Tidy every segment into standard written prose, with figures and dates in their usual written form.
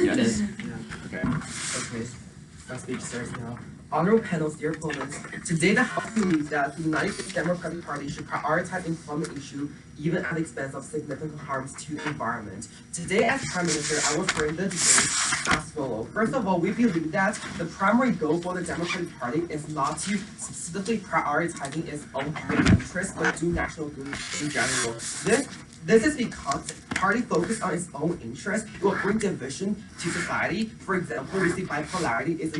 Yes. Okay. Okay. My speech starts now. Honorable panels, dear opponents. Today, the House believes that the United States Democratic Party should prioritize employment issue even at the expense of significant harms to the environment. Today, as Prime Minister, I will frame the debate as follows. First of all, we believe that the primary goal for the Democratic Party is not to specifically prioritizing its own interests, but do national good in general. This is because the party focused on its own interest will bring division to society. For example, we see bipolarity is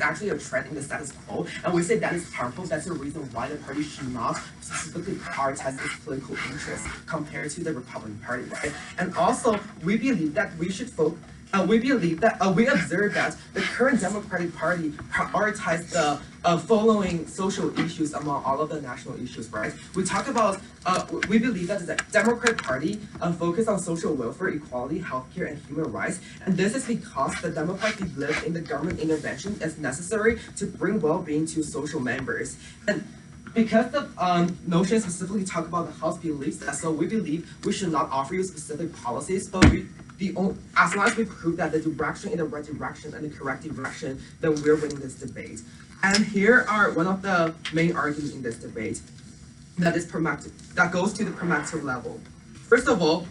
actually a trend in the status quo, and we say that is harmful. That's the reason why the party should not specifically prioritize its political interests compared to the Republican Party, right? And also, we believe that we should focus. We observe that the current Democratic Party prioritizes the following social issues among all of the national issues, right? We believe that the Democratic Party focus on social welfare, equality, healthcare, and human rights, and this is because the Democrats believe in the government intervention as necessary to bring well-being to social members. And because the notion specifically talk about the House beliefs, so we believe we should not offer you specific policies, but as long as we prove that the direction is the right direction and the correct direction, then we're winning this debate. And here are one of the main arguments in this debate that goes to the pragmatic level. First of all,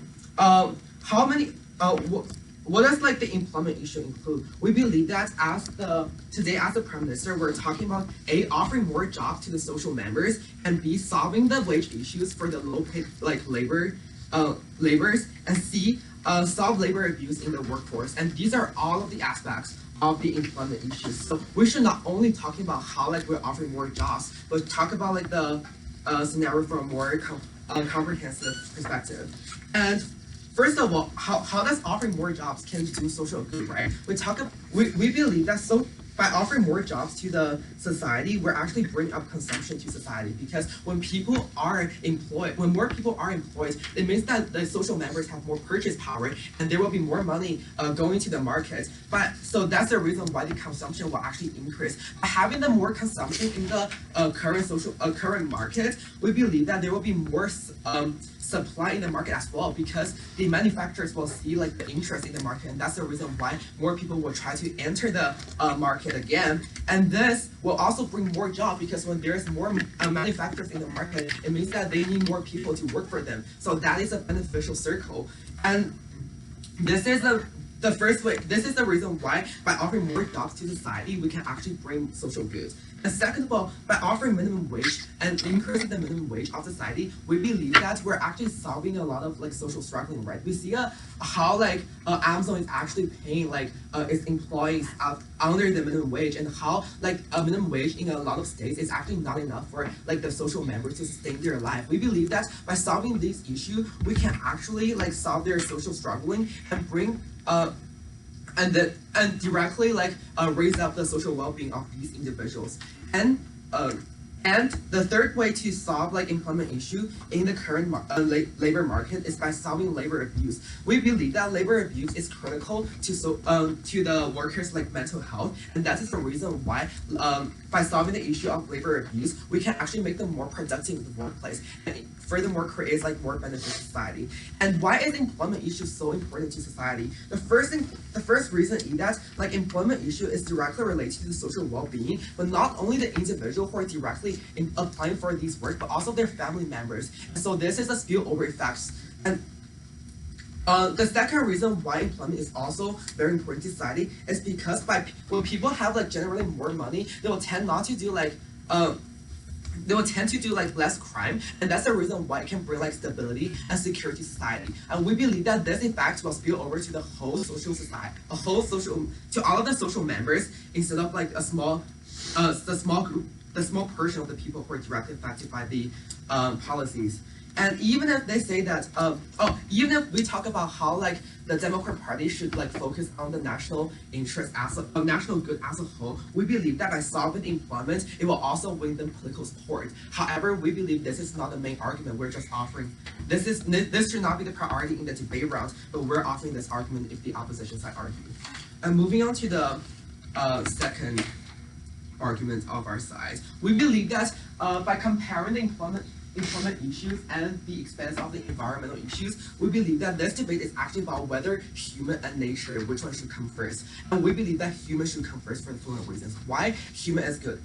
what does like the employment issue include? We believe that today as the Prime Minister, we're talking about A, offering more jobs to the social members, and B, solving the wage issues for the low-paid laborers, and C, solve labor abuse in the workforce. And these are all of the aspects of the employment issues. So we should not only talking about how like we're offering more jobs, but talk about like the scenario from a more comprehensive perspective. And first of all, how does offering more jobs can do social good, right? We believe that by offering more jobs to the society, we're actually bringing up consumption to society, because when more people are employed, it means that the social members have more purchase power and there will be more money going to the market. So that's the reason why the consumption will actually increase. By having the more consumption in the current market, we believe that there will be more supply in the market as well, because the manufacturers will see like the interest in the market, and that's the reason why more people will try to enter the market again. And this will also bring more jobs, because when there's more manufacturers in the market, it means that they need more people to work for them. So that is a beneficial circle. And this is the first way. This is the reason why by offering more jobs to society, we can actually bring social goods. And second of all, by offering minimum wage and increasing the minimum wage of society, we believe that we're actually solving a lot of like social struggling, right? We see how like Amazon is actually paying like its employees under the minimum wage, and how like a minimum wage in a lot of states is actually not enough for like the social members to sustain their life. We believe that by solving this issue, we can actually like solve their social struggling and bring and directly like raise up the social well-being of these individuals. And the third way to solve like employment issue in the current labor market is by solving labor abuse. We believe that labor abuse is critical to the workers' like mental health, and that is the reason why by solving the issue of labor abuse, we can actually make them more productive in the workplace, and furthermore creates like more benefit to society. And why is employment issue so important to society? The first reason is that like employment issue is directly related to the social well-being, but not only the individual who are directly applying for these work, but also their family members. And so this is a spillover effects. And the second reason why employment is also very important to society is because when people have like generally more money, they will tend to do less crime, and that's the reason why it can bring like stability and security to society. And we believe that this effect will spill over to the whole social society, to all of the social members, instead of like the small portion of the people who are directly affected by the policies. And even if they say that, even if we talk about how like the Democrat Party should like focus on the national interest national good as a whole, we believe that by solving employment, it will also win them political support. However, we believe this is not the main argument. We're just offering this should not be the priority in the debate round, but we're offering this argument if the opposition side argue. And moving on to the arguments of our side. We believe that by comparing the employment issues and the expense of the environmental issues, we believe that this debate is actually about whether human and nature, which one should come first. And we believe that human should come first for the following reasons. Why human is good?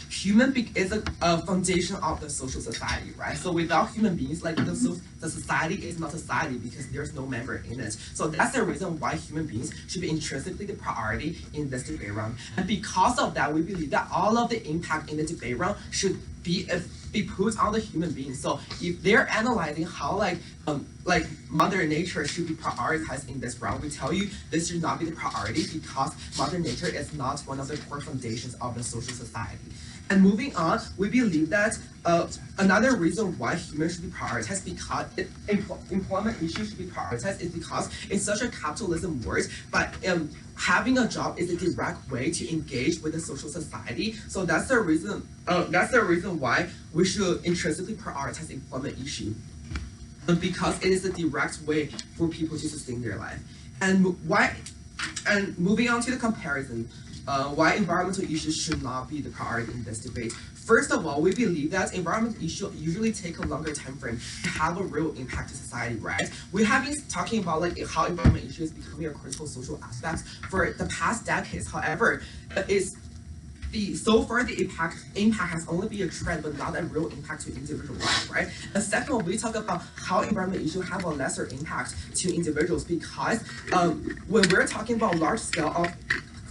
Human is a foundation of the social society, right? So without human beings, like the society is not society because there's no member in it. So that's the reason why human beings should be intrinsically the priority in this debate round. And because of that, we believe that all of the impact in the debate round should be put on the human beings. So if they're analyzing how like Mother Nature should be prioritized in this round, we tell you this should not be the priority because Mother Nature is not one of the core foundations of the social society. And moving on, we believe that another reason why humans should be prioritized because employment issues should be prioritized is because in such a capitalism world, but having a job is a direct way to engage with the social society. So that's the reason. That's the reason why we should intrinsically prioritize employment issue, because it is a direct way for people to sustain their life. And why? And moving on to the comparison. Why environmental issues should not be the priority in this debate. First of all, we believe that environmental issues usually take a longer time frame to have a real impact to society, right? We have been talking about like how environment issues becoming a critical social aspect for the past decades. However, so far the impact has only been a trend, but not a real impact to individual life, right? And second, we talk about how environmental issues have a lesser impact to individuals because when we're talking about large scale of,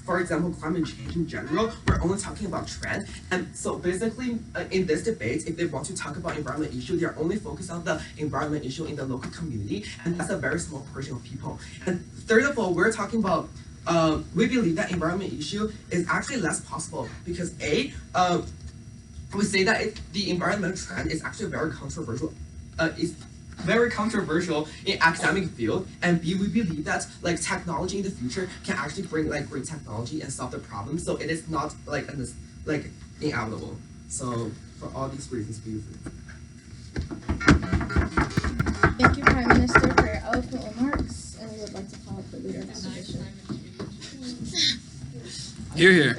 for example, climate change in general, we're only talking about trend. And so basically, in this debate, if they want to talk about environment issue, they're only focused on the environment issue in the local community, and that's a very small portion of people. And third of all, we're talking about, we believe that environment issue is actually less possible because we say that the environmental trend is actually very controversial. Very controversial in academic field, and B, we believe that like technology in the future can actually bring like great technology and solve the problem. So it is not like inevitable. So for all these reasons, we Thank you, Prime Minister, for your eloquent remarks, and we would like to call up the leader of the opposition. Hear, hear.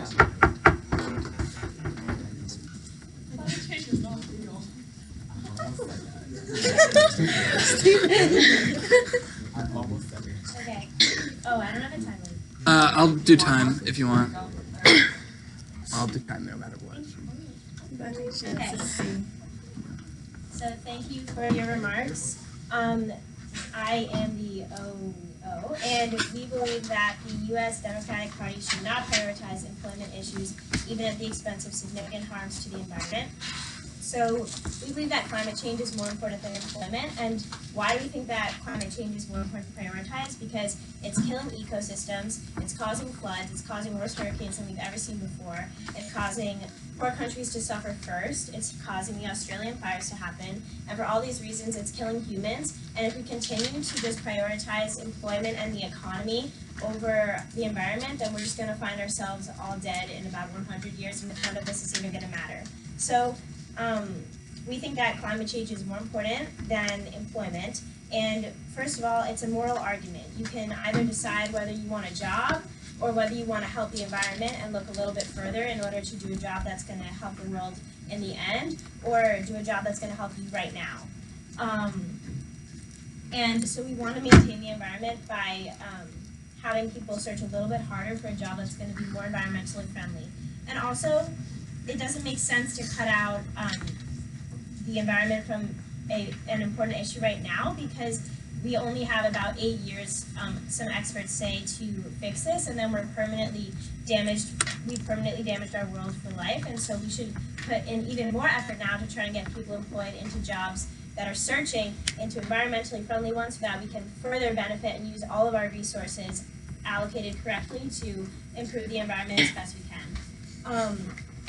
Okay. Oh, I don't have a time limit. I'll do time if you want. I'll do time no matter what. Okay. So thank you for your remarks. I am the OO, and we believe that the U.S. Democratic Party should not prioritize employment issues, even at the expense of significant harms to the environment. So we believe that climate change is more important than employment. And why do we think that climate change is more important to prioritize? Because it's killing ecosystems, it's causing floods, it's causing worse hurricanes than we've ever seen before, it's causing poor countries to suffer first, it's causing the Australian fires to happen, and for all these reasons it's killing humans. And if we continue to just prioritize employment and the economy over the environment, then we're just going to find ourselves all dead in about 100 years, and none of this is even going to matter. So we think that climate change is more important than employment. And first of all, it's a moral argument. You can either decide whether you want a job or whether you want to help the environment and look a little bit further in order to do a job that's going to help the world in the end, or do a job that's going to help you right now. And so we want to maintain the environment by having people search a little bit harder for a job that's going to be more environmentally friendly. And also, it doesn't make sense to cut out the environment from an important issue right now, because we only have about 8 years, some experts say, to fix this, and then we've permanently damaged our world for life. And so we should put in even more effort now to try and get people employed into jobs that are searching into environmentally friendly ones, so that we can further benefit and use all of our resources allocated correctly to improve the environment as best we can.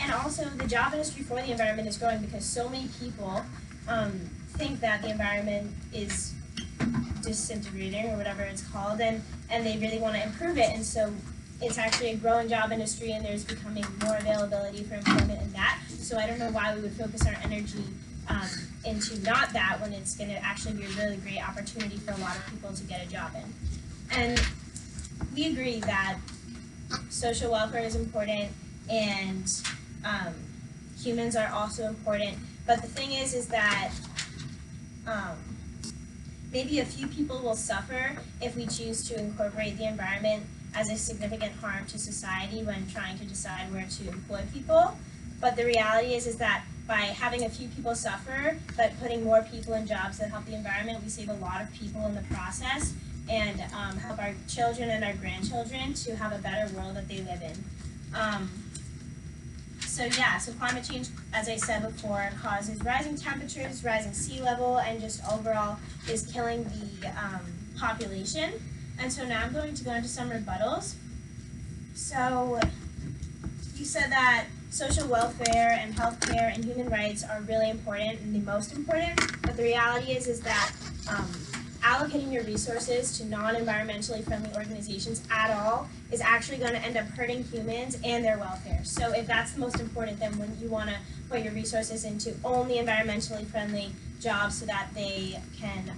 And also, the job industry for the environment is growing because so many people think that the environment is disintegrating, or whatever it's called, and they really want to improve it. And so it's actually a growing job industry, and there's becoming more availability for employment in that. So I don't know why we would focus our energy into not that, when it's going to actually be a really great opportunity for a lot of people to get a job in. And we agree that social welfare is important, and humans are also important. But the thing is that maybe a few people will suffer if we choose to incorporate the environment as a significant harm to society when trying to decide where to employ people. But the reality is that by having a few people suffer, but putting more people in jobs that help the environment, we save a lot of people in the process and help our children and our grandchildren to have a better world that they live in. So climate change, as I said before, causes rising temperatures, rising sea level, and just overall is killing the population. And so now I'm going to go into some rebuttals. So you said that social welfare and healthcare and human rights are really important and the most important, but the reality is that allocating your resources to non-environmentally friendly organizations at all is actually going to end up hurting humans and their welfare. So if that's the most important, then when you want to put your resources into only environmentally friendly jobs so that they can,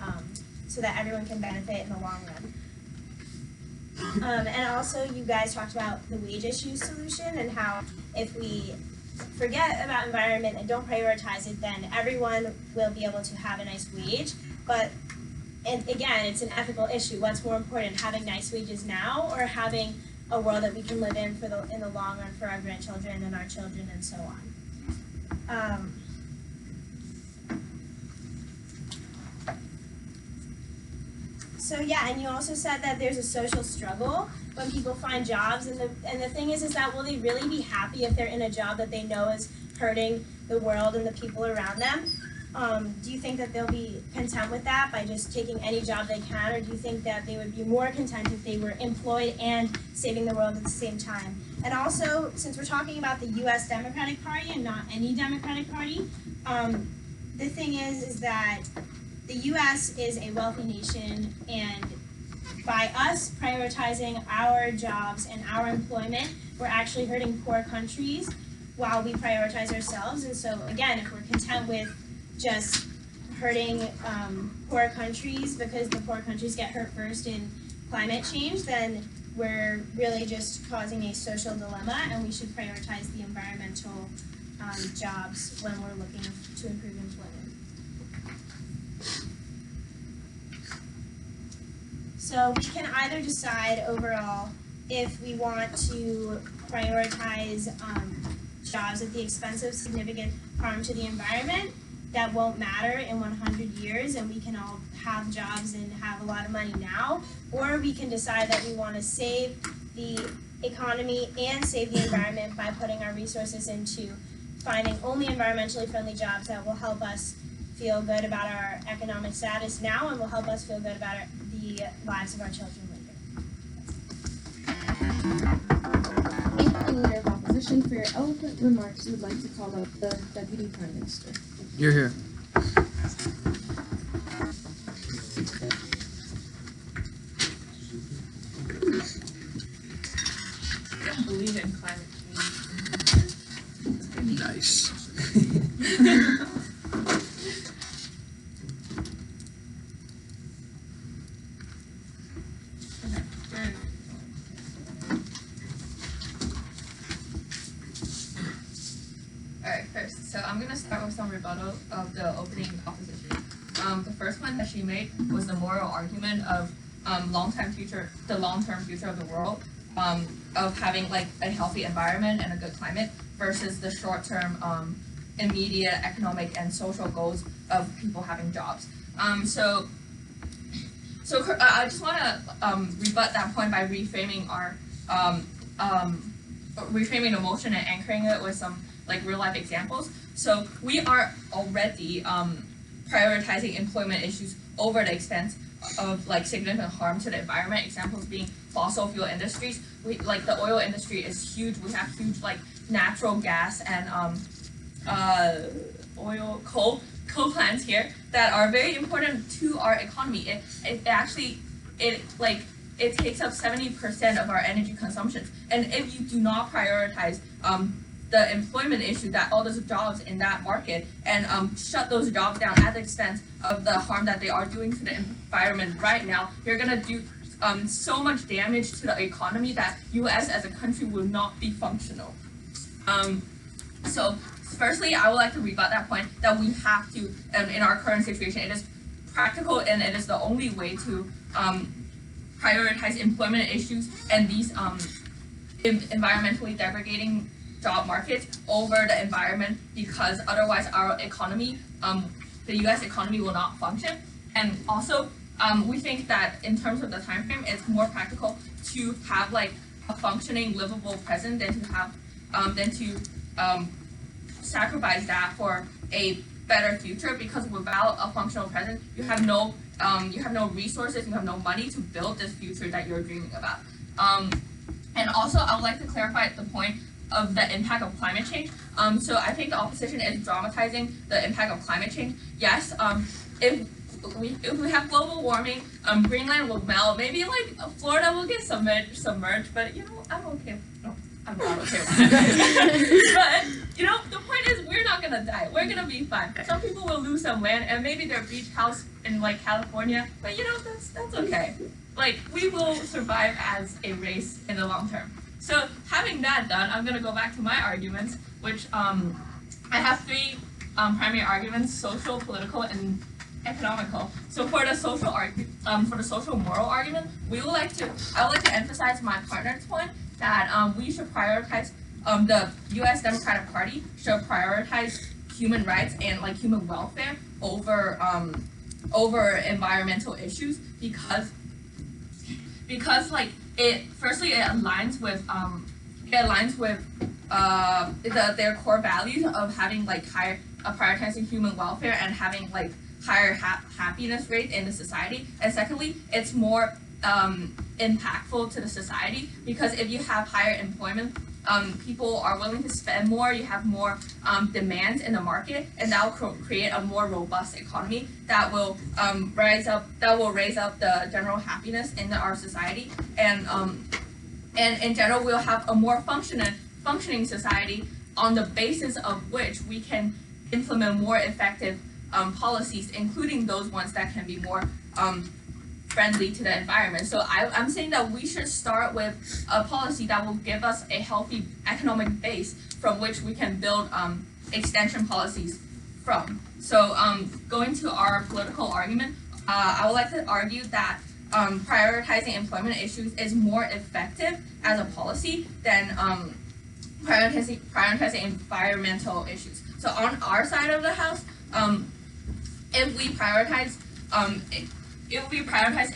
so that everyone can benefit in the long run. And also you guys talked about the wage issue solution and how if we forget about environment and don't prioritize it, then everyone will be able to have a nice wage. But and again, it's an ethical issue. What's more important, having nice wages now or having a world that we can live in in the long run for our grandchildren and our children and so on? So yeah, and you also said that there's a social struggle when people find jobs, and the thing is that will they really be happy if they're in a job that they know is hurting the world and the people around them? Do you think that they'll be content with that by just taking any job they can, or do you think that they would be more content if they were employed and saving the world at the same time? And also, since we're talking about the U.S. Democratic Party and not any Democratic Party, the thing is that the U.S. is a wealthy nation, and by us prioritizing our jobs and our employment, we're actually hurting poor countries while we prioritize ourselves. And so again, if we're content with just hurting poor countries because the poor countries get hurt first in climate change, then we're really just causing a social dilemma, and we should prioritize the environmental jobs when we're looking to improve employment. So we can either decide overall if we want to prioritize jobs at the expense of significant harm to the environment that won't matter in 100 years and we can all have jobs and have a lot of money now, or we can decide that we want to save the economy and save the environment by putting our resources into finding only environmentally friendly jobs that will help us feel good about our economic status now and will help us feel good about the lives of our children later. Thank you, Leader of Opposition, for your eloquent remarks. We would like to call up the Deputy Prime Minister. You're here. I don't believe in climate change. Nice. Alright, first, so I'm gonna start with some rebuttal of the opening opposition. The first one that she made was the moral argument of the long-term future of the world, of having like a healthy environment and a good climate versus the short-term immediate economic and social goals of people having jobs. So I just want to rebut that point by reframing reframing the motion and anchoring it with some like real life examples. So we are already prioritizing employment issues over the expense of like significant harm to the environment. Examples being fossil fuel industries. Like the oil industry is huge. We have huge like natural gas and coal plants here that are very important to our economy. It takes up 70% of our energy consumption. And if you do not prioritize the employment issue, that all those jobs in that market, and shut those jobs down at the expense of the harm that they are doing to the environment right now, you're gonna do so much damage to the economy that U.S. as a country will not be functional. So firstly, I would like to rebut that point that we have to, in our current situation, it is practical and it is the only way to prioritize employment issues and these environmentally degrading job markets over the environment, because otherwise our economy, the U.S. economy will not function. And also, we think that in terms of the time frame, it's more practical to have like a functioning, livable present than to have sacrifice that for a better future, because without a functional present, you have no resources, you have no money to build this future that you're dreaming about. And also, I would like to clarify the point of the impact of climate change. So I think the opposition is dramatizing the impact of climate change. Yes, if we have global warming, Greenland will melt. Maybe like Florida will get submerged. But you know, I'm okay. No, I'm not okay with that. But you know, the point is we're not gonna die. We're gonna be fine. Some people will lose some land and maybe their beach house in like California. But you know, that's okay. Like we will survive as a race in the long term. So having that done, I'm gonna go back to my arguments, which I have three primary arguments: social, political, and economical. So for the social moral argument, I would like to emphasize my partner's point that we should prioritize the U.S. Democratic Party should prioritize human rights and like human welfare over environmental issues because like it aligns with their core values of having like prioritizing human welfare and having like higher happiness rate in the society. And secondly, it's more impactful to the society because if you have higher employment, people are willing to spend more, you have more demands in the market, and that will create a more robust economy that will raise up the general happiness in our society, and in general we'll have a more functioning society on the basis of which we can implement more effective policies, including those ones that can be more friendly to the environment. So I'm saying that we should start with a policy that will give us a healthy economic base from which we can build extension policies from. So going to our political argument, I would like to argue that prioritizing employment issues is more effective as a policy than prioritizing environmental issues. So on our side of the house, if we prioritize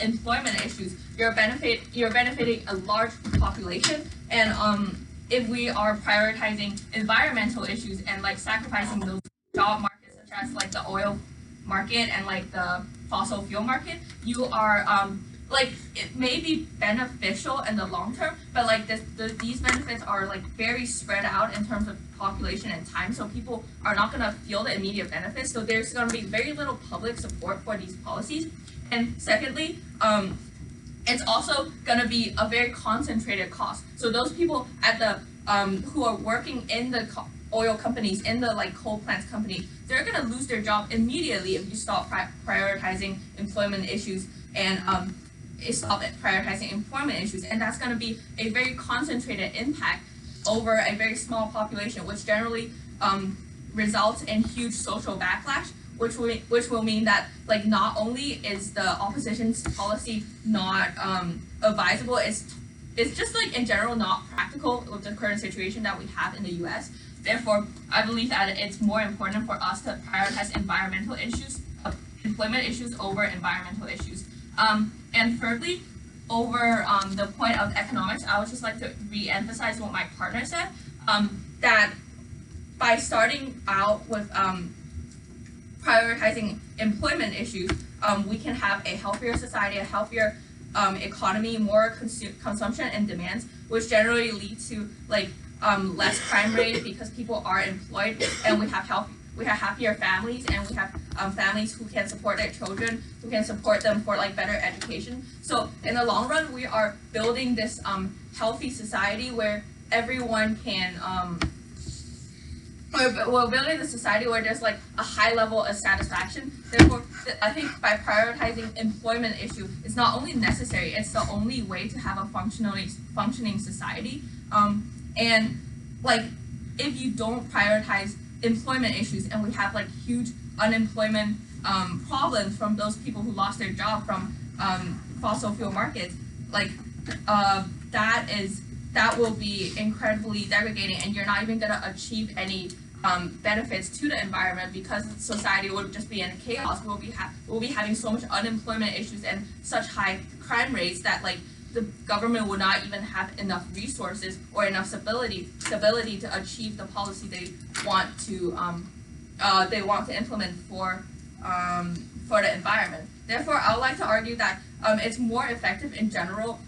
employment issues, you're benefiting a large population, and if we are prioritizing environmental issues and like sacrificing those job markets such as like the oil market and like the fossil fuel market, you are like it may be beneficial in the long term, but like these benefits are like very spread out in terms of population and time, so people are not gonna feel the immediate benefits. So there's gonna be very little public support for these policies. And secondly, it's also gonna be a very concentrated cost. So those people at the who are working in the oil companies, in the like coal plants company, they're gonna lose their job immediately if you stop prioritizing employment issues and stop prioritizing employment issues. And that's gonna be a very concentrated impact over a very small population, which generally results in huge social backlash, which will mean that like not only is the opposition's policy not advisable, it's just like in general not practical with the current situation that we have in the U.S. Therefore, I believe that it's more important for us to prioritize environmental issues, employment issues over environmental issues. And thirdly, over the point of economics, I would just like to re-emphasize what my partner said, that by starting out with prioritizing employment issues, we can have a healthier society, a healthier economy, more consumption and demands, which generally leads to like less crime rate because people are employed, and we have happier families, and we have families who can support their children, who can support them for like better education. So in the long run, we are building this healthy society where everyone can we're building a society where there's like a high level of satisfaction. Therefore, I think by prioritizing employment issue, it's not only necessary, it's the only way to have a functioning society. And like if you don't prioritize employment issues and we have like huge unemployment problems from those people who lost their job from fossil fuel markets, like that will be incredibly degrading, and you're not even gonna achieve any benefits to the environment because society would just be in chaos. We'll be having so much unemployment issues and such high crime rates that like the government will not even have enough resources or enough stability to achieve the policy they want to implement for the environment. Therefore, I would like to argue that it's more effective in general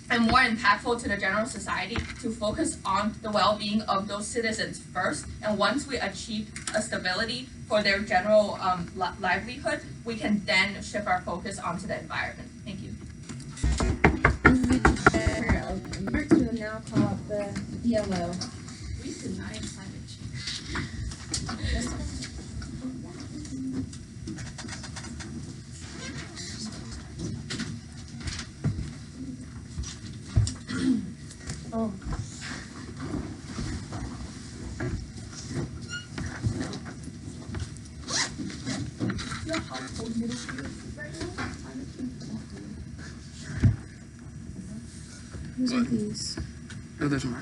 and more impactful to the general society to focus on the well-being of those citizens first. And once we achieve a stability for their general livelihood, we can then shift our focus onto the environment. Thank you. Marks will now call up the ELO. We deny climate change. Oh. Who's with these? Oh, there's more.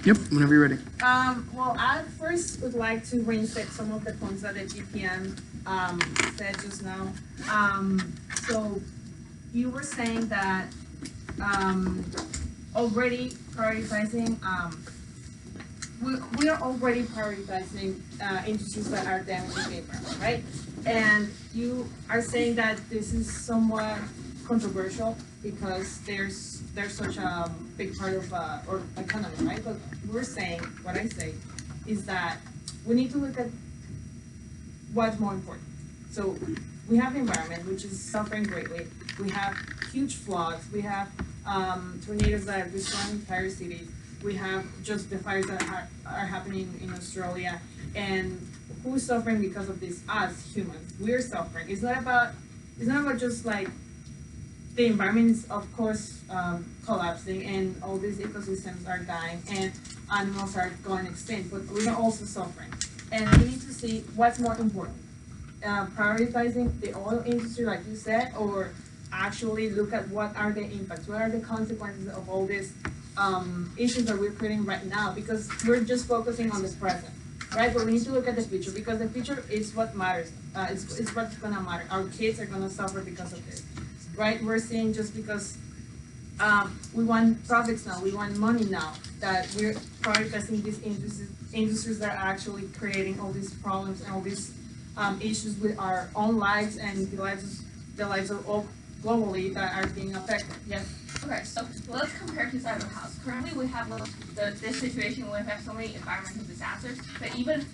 Yep, whenever you're ready. Well, I first would like to reinstate some of the points that the GPM said just now. So you were saying that already prioritizing, we are already prioritizing industries that are damaging the environment, right? And you are saying that this is somewhat controversial because there's such a big part of our economy, right? But we're saying, what I say, is that we need to look at what's more important. So we have the environment, which is suffering greatly. We have huge floods. We have tornadoes that are destroying entire cities. We have just the fires that are happening in Australia. And who's suffering because of this? Us, humans. We're suffering. It's not about just like the environment is of course collapsing and all these ecosystems are dying and animals are going extinct, but we're also suffering. And we need to see what's more important. Prioritizing the oil industry, like you said, or actually look at what are the impacts, what are the consequences of all these issues that we're creating right now, because we're just focusing on the present, right? But we need to look at the future, because the future is what matters. It's what's gonna matter. Our kids are gonna suffer because of this, right? We're seeing just because we want profits now, we want money now, that we're prioritizing these industries that are actually creating all these problems and all these issues with our own lives and the lives of all globally that are being affected. Yes. Okay, so let's compare two sides of the house. Currently, we have this situation where we have so many environmental disasters, but even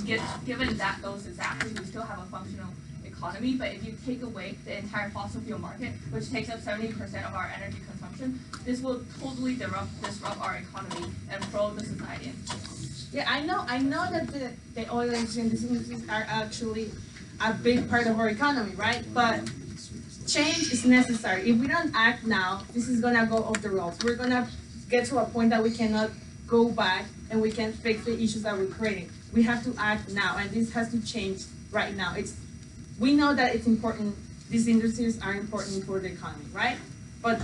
given that those disasters, we still have a functional economy. But if you take away the entire fossil fuel market, which takes up 70% of our energy consumption, this will totally disrupt our economy and throw the society into chaos. Yeah, I know that the oil industry and these industries are actually a big part of our economy, right? But change is necessary. If we don't act now, this is gonna go off the rails. We're gonna get to a point that we cannot go back and we can't fix the issues that we're creating. We have to act now, and this has to change right now. We know that it's important. These industries are important for the economy, right? But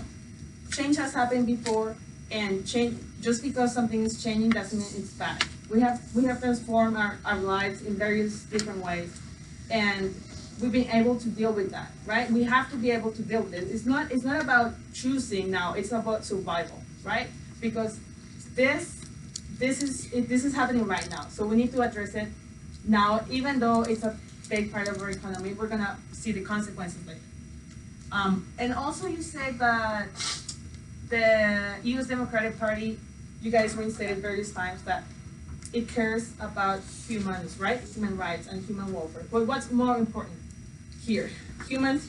change has happened before, and change, just because something is changing doesn't mean it's bad. We have transformed our lives in various different ways, and we've been able to deal with that, right? We have to be able to deal with it. It's not about choosing now, it's about survival, right? Because this is happening right now. So we need to address it now, even though it's a big part of our economy. We're gonna see the consequences later. And also you said that the US Democratic Party, you guys reinstated various times that it cares about humans, right? Human rights and human welfare. But what's more important here? Humans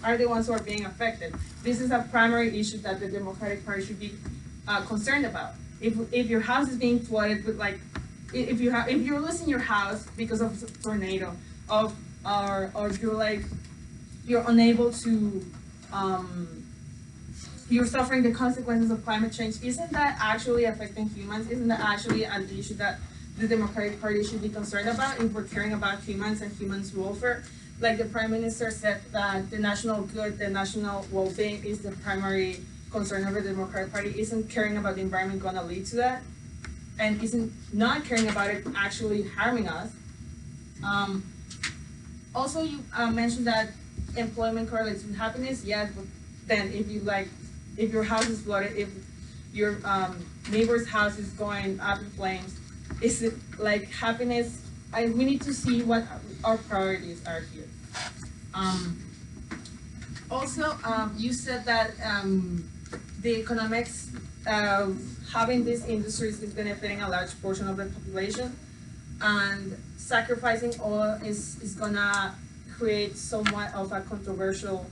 are the ones who are being affected. This is a primary issue that the Democratic Party should be concerned about. If your house is being flooded with if you're losing your house because of a tornado, or you're unable to you're suffering the consequences of climate change, isn't that actually affecting humans? Isn't that actually an issue that the Democratic Party should be concerned about if we're caring about humans and humans' welfare. Like the Prime Minister said that the national good, the national well-being is the primary concern of the Democratic Party. Isn't caring about the environment gonna lead to that? And isn't not caring about it actually harming us? Also, you mentioned that employment correlates with happiness. Yes, but then if your house is flooded, if your neighbor's house is going up in flames, is it like happiness? We need to see what our priorities are here. Also, you said that the economics of having these industries is benefiting a large portion of the population, and sacrificing oil is gonna create somewhat of a controversial,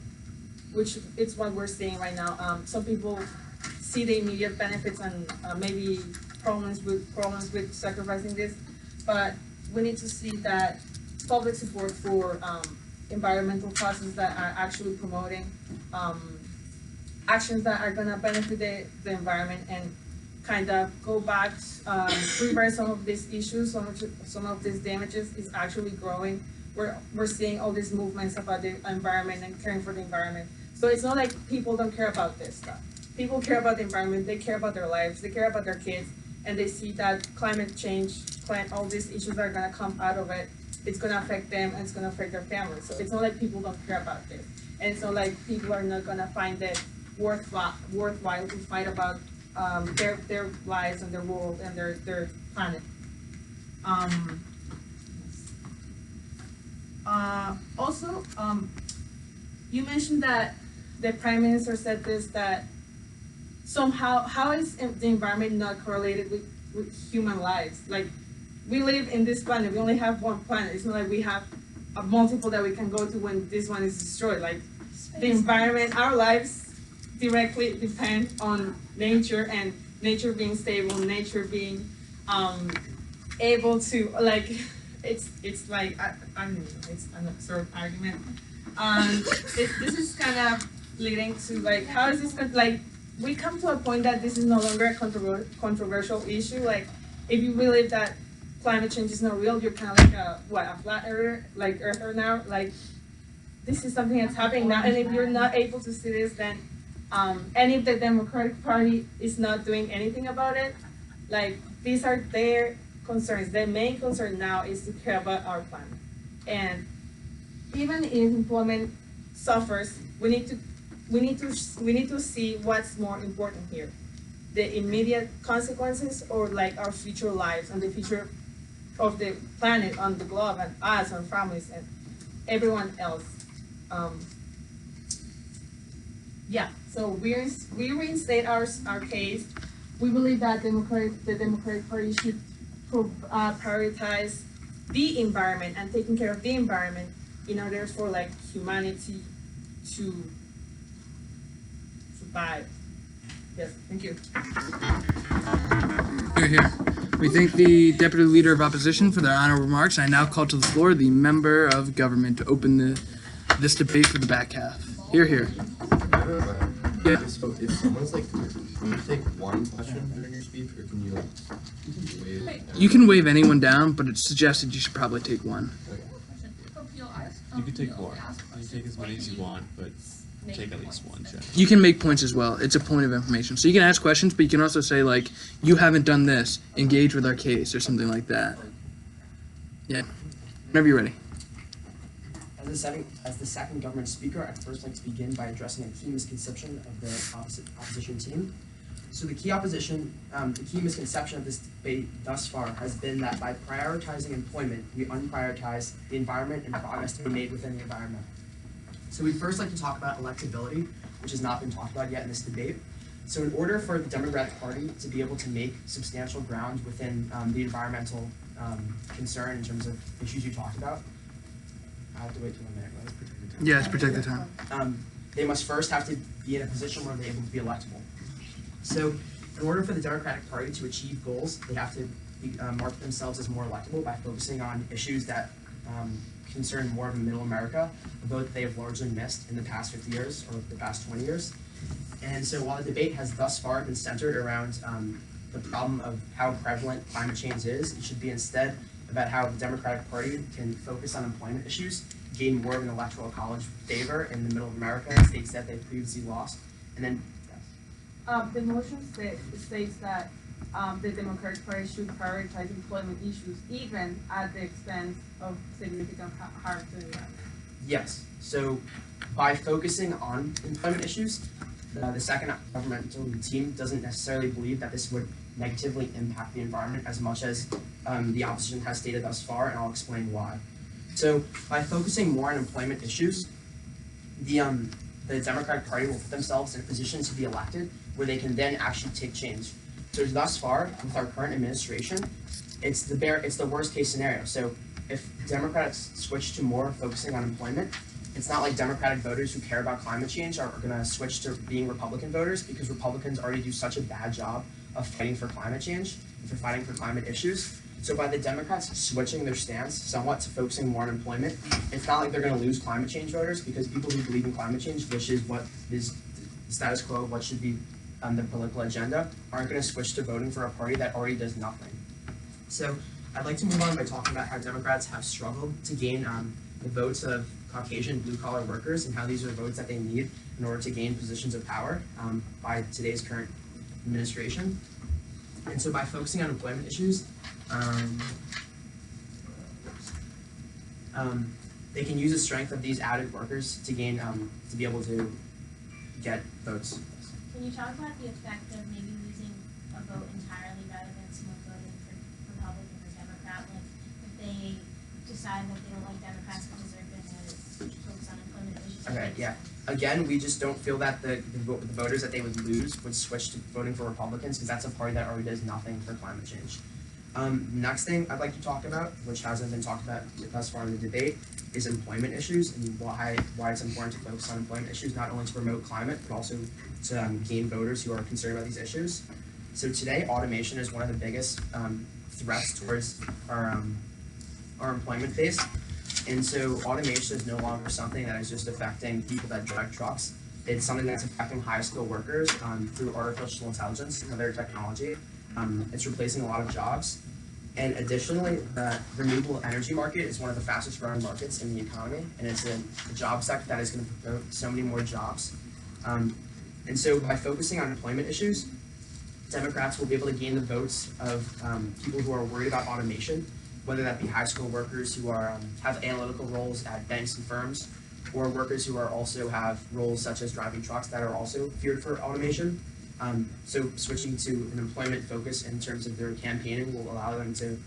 which it's what we're seeing right now. Some people see the immediate benefits and maybe problems with sacrificing this, but we need to see that public support for environmental causes that are actually promoting actions that are gonna benefit the environment and kind of go back, prevent some of these issues, some of these damages is actually growing. We're seeing all these movements about the environment and caring for the environment. So it's not like people don't care about this stuff. People care about the environment, they care about their lives, they care about their kids, and they see that climate change, all these issues are gonna come out of it. It's gonna affect them and it's gonna affect their families. So it's not like people don't care about this. And it's not like people are not gonna find it worthwhile to fight about their lives and their world and their planet. Also, you mentioned that the Prime Minister said this, that somehow, how is the environment not correlated with human lives? Like, we live in this planet, we only have one planet. It's not like we have a multiple that we can go to when this one is destroyed. Like, the environment, our lives directly depend on nature, and nature being stable, nature being able to, like, it's like, I don't know, it's an absurd argument. This is kind of leading to, like, how is this, like, we come to a point that this is no longer a controversial issue. Like, if you believe that climate change is not real, you're kind of like a flat earther now. Like, this is something that's happening now, and if you're not able to see this, then and if the Democratic Party is not doing anything about it, like, these are their concerns. Their main concern now is to care about our planet. And even if employment suffers, we need to see what's more important here: the immediate consequences, or like our future lives and the future of the planet, on the globe, and us, our families, and everyone else. Yeah. So we reinstate our case. We believe that the Democratic Party should prioritize the environment and taking care of the environment in order for, like, humanity to survive. Yes, thank you. Here. We thank the Deputy Leader of Opposition for their honorable remarks. I now call to the floor the Member of Government to open this debate for the back half. Here. Yeah. So if someone's like, can you take one question during your speech, or can you like wave? You can wave anyone down, but it's suggested you should probably take one. You can take more. You can take as many as you want, but take at least one check. You can make points as well. It's a point of information. So you can ask questions, but you can also say, like, you haven't done this, engage with our case, or something like that. Yeah. Whenever you're ready. As the second government speaker, I'd first like to begin by addressing a key misconception of the opposition team. So the key misconception of this debate thus far has been that by prioritizing employment, we unprioritize the environment and progress to be made within the environment. So we'd first like to talk about electability, which has not been talked about yet in this debate. So in order for the Democratic Party to be able to make substantial ground within the environmental concern in terms of issues you talked about, I have to wait till a minute, right? Yes, protect the time. They must first have to be in a position where they're able to be electable. So in order for the Democratic Party to achieve goals, they have to mark themselves as more electable by focusing on issues that concern more of middle America, a vote that they have largely missed in the past 50 years or the past 20 years. And so while the debate has thus far been centered around the problem of how prevalent climate change is. It should be instead about how the Democratic Party can focus on employment issues, gain more of an electoral college favor in the middle of America, states that they previously lost, and then, The motion states that the Democratic Party should prioritize employment issues even at the expense of significant harm to the environment. yes. So by focusing on employment issues, the second governmental team doesn't necessarily believe that this would negatively impact the environment as much as the opposition has stated thus far, and I'll explain why. So by focusing more on employment issues, the Democratic Party will put themselves in a position to be elected where they can then actually take change. So thus far, with our current administration, it's the worst case scenario. So if Democrats switch to more focusing on employment, it's not like Democratic voters who care about climate change are going to switch to being Republican voters, because Republicans already do such a bad job of fighting for climate change and for fighting for climate issues. So by the Democrats switching their stance somewhat to focusing more on employment, it's not like they're going to lose climate change voters, because people who believe in climate change, which is what is the status quo of what should be the political agenda, aren't going to switch to voting for a party that already does nothing. So I'd like to move on by talking about how Democrats have struggled to gain the votes of Caucasian blue-collar workers, and how these are votes that they need in order to gain positions of power by today's current administration. And so by focusing on employment issues, they can use the strength of these added workers to gain, to be able to get votes. Can you talk about the effect of maybe losing a vote entirely rather than someone voting for Republican or Democrat? Like, if they decide that they don't like Democrats because they're going to focus on employment issues. Okay, yeah. Again, we just don't feel that the voters that they would lose would switch to voting for Republicans, because that's a party that already does nothing for climate change. Next thing I'd like to talk about, which hasn't been talked about thus far in the debate, is employment issues, and why it's important to focus on employment issues, not only to promote climate, but also to gain voters who are concerned about these issues. So today, automation is one of the biggest threats towards our employment base. And so automation is no longer something that is just affecting people that drive trucks. It's something that's affecting high skilled workers through artificial intelligence and other technology. It's replacing a lot of jobs. And additionally, the renewable energy market is one of the fastest growing markets in the economy, and it's a job sector that is going to promote so many more jobs. And so by focusing on employment issues, Democrats will be able to gain the votes of people who are worried about automation, whether that be high school workers who are have analytical roles at banks and firms, or workers who are also have roles such as driving trucks that are also feared for automation. So switching to an employment focus in terms of their campaigning will allow them to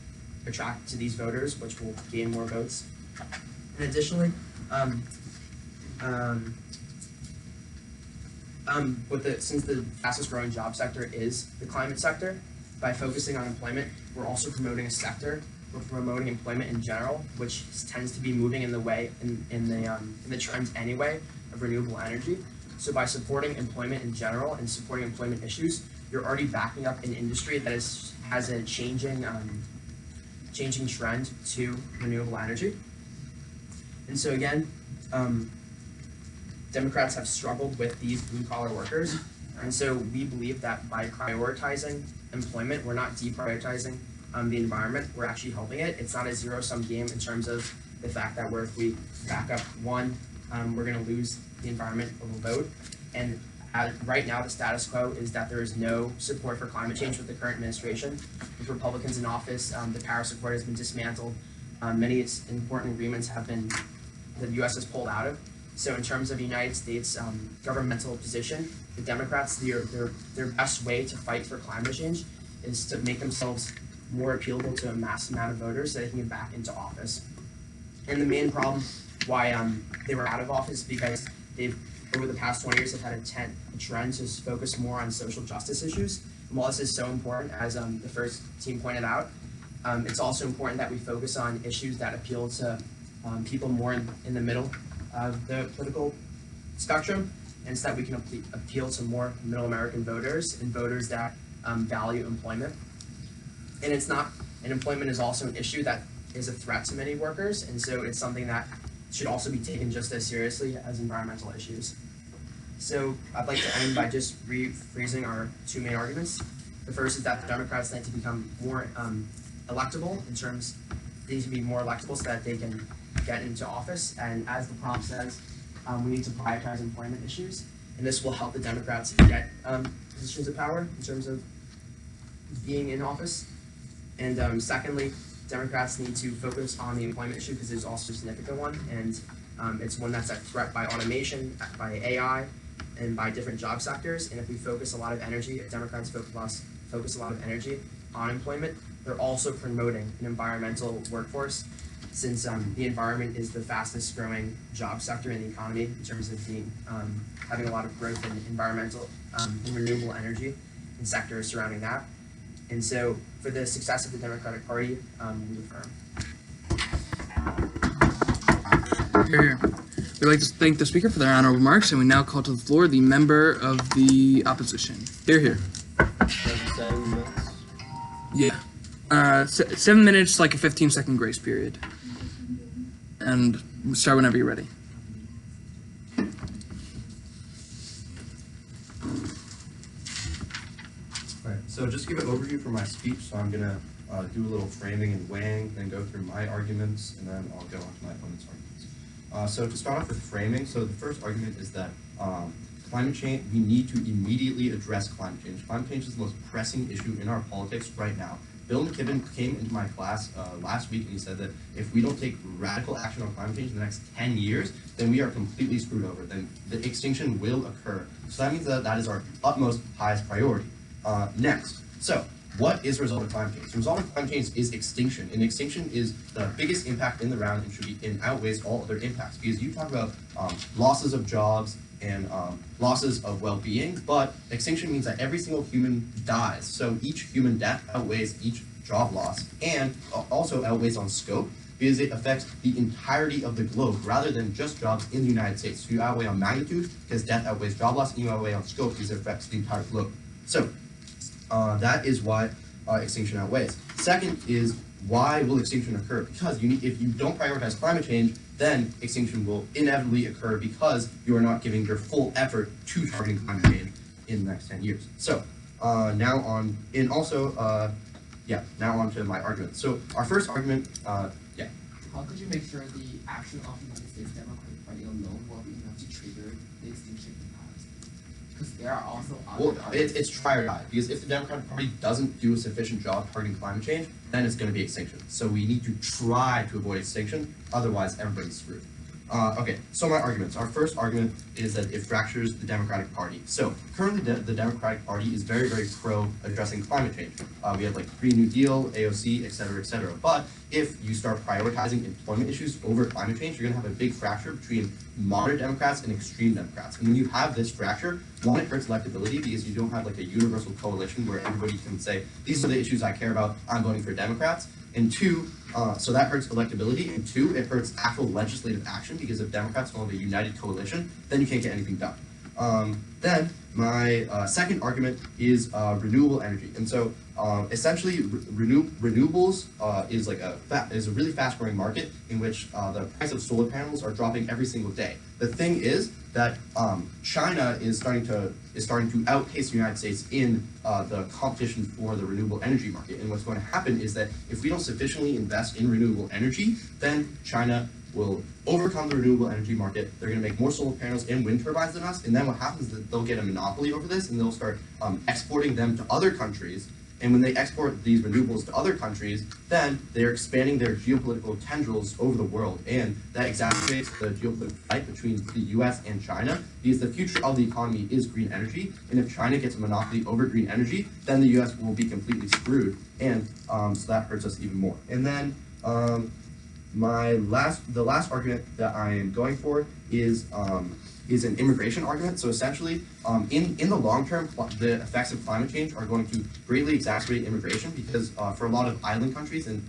attract to these voters, which will gain more votes. And additionally, since the fastest growing job sector is the climate sector, by focusing on employment, we're also promoting a sector. We're promoting employment in general, which tends to be moving in the way in the trends anyway of renewable energy. So by supporting employment in general and supporting employment issues, you're already backing up an industry that has a changing trend to renewable energy. And so again, Democrats have struggled with these blue-collar workers, and so we believe that by prioritizing employment, we're not deprioritizing the environment, we're actually helping it. It's not a zero-sum game in terms of the fact that if we back up one, we're going to lose the environment of a vote. And right now, the status quo is that there is no support for climate change with the current administration. With Republicans in office, the Paris Accord has been dismantled. Many important agreements the U.S. has pulled out of. So in terms of the United States governmental position, the Democrats, their best way to fight for climate change is to make themselves more appealable to a mass amount of voters so they can get back into office. And the main problem why they were out of office because they've, over the past 20 years, have had a trend to focus more on social justice issues. And while this is so important, as the first team pointed out, it's also important that we focus on issues that appeal to people more in the middle of the political spectrum, and so that we can appeal to more middle American voters and voters that value employment. And employment is also an issue that is a threat to many workers, and so it's something that should also be taken just as seriously as environmental issues. So I'd like to end by just rephrasing our two main arguments. The first is that the Democrats need to become more electable in terms, they need to be more electable so that they can get into office. And as the prompt says, we need to prioritize employment issues, and this will help the Democrats get positions of power in terms of being in office. And secondly, Democrats need to focus on the employment issue because it's also a significant one, and it's one that's at threat by automation, by AI, and by different job sectors. And if we focus a lot of energy, if Democrats focus a lot of energy on employment, they're also promoting an environmental workforce, since the environment is the fastest growing job sector in the economy in terms of being having a lot of growth in environmental and renewable energy and sectors surrounding that. And so for the success of the Democratic Party, we affirm. Here, here. We'd like to thank the speaker for their honorable remarks, and we now call to the floor the member of the opposition. Here, here. 7 minutes. Yeah. 7 minutes, like a 15-second grace period. And start whenever you're ready. Right, so just to give an overview for my speech, so I'm gonna do a little framing and weighing, then go through my arguments, and then I'll go on to my opponent's arguments. So to start off with framing, so the first argument is that climate change, we need to immediately address climate change. Climate change is the most pressing issue in our politics right now. Bill McKibben came into my class last week and he said that if we don't take radical action on climate change in the next 10 years, then we are completely screwed over. Then the extinction will occur. So that means that that is our utmost highest priority. Next, so what is the result of climate change? The result of climate change is extinction, and extinction is the biggest impact in the round and should be and outweighs all other impacts, because you talk about losses of jobs and losses of well-being, but extinction means that every single human dies. So each human death outweighs each job loss and also outweighs on scope, because it affects the entirety of the globe rather than just jobs in the United States. So you outweigh on magnitude because death outweighs job loss, and you outweigh on scope because it affects the entire globe. So that is why extinction outweighs. Second is, why will extinction occur? Because if you don't prioritize climate change, then extinction will inevitably occur because you are not giving your full effort to targeting climate change in the next 10 years. So now on to my argument. So our first argument, How could you make sure the action of the United States Democratic Party alone will be enough to trigger the extinction in the past? Because there are also other it's try or die, because if the Democratic Party doesn't do a sufficient job targeting climate change, then it's going to be extinction. So we need to try to avoid extinction, otherwise everybody's screwed. Okay, so my arguments. Our first argument is that it fractures the Democratic Party. So currently the Democratic Party is very, very pro addressing climate change. We have like Green New Deal, AOC, et cetera, et cetera. But if you start prioritizing employment issues over climate change, you're going to have a big fracture between moderate Democrats and extreme Democrats. And when you have this fracture, one, it hurts electability because you don't have like a universal coalition where everybody can say, these are the issues I care about, I'm voting for Democrats. And two, so that hurts electability. And two, it hurts actual legislative action, because if Democrats don't have a united coalition, then you can't get anything done. Then my second argument is renewable energy. And so essentially renewables is like is a really fast growing market in which the price of solar panels are dropping every single day. The thing is that China is starting to outpace the United States in the competition for the renewable energy market. And what's going to happen is that if we don't sufficiently invest in renewable energy, then China will overcome the renewable energy market. They're going to make more solar panels and wind turbines than us, and then what happens is that they'll get a monopoly over this, and they'll start exporting them to other countries. And when they export these renewables to other countries, then they're expanding their geopolitical tendrils over the world, and that exacerbates the geopolitical fight between the US and China, because the future of the economy is green energy, and if China gets a monopoly over green energy, then the US will be completely screwed, and so that hurts us even more. And then the last argument that I am going for is an immigration argument. So essentially, in the long term, the effects of climate change are going to greatly exacerbate immigration, because for a lot of island countries and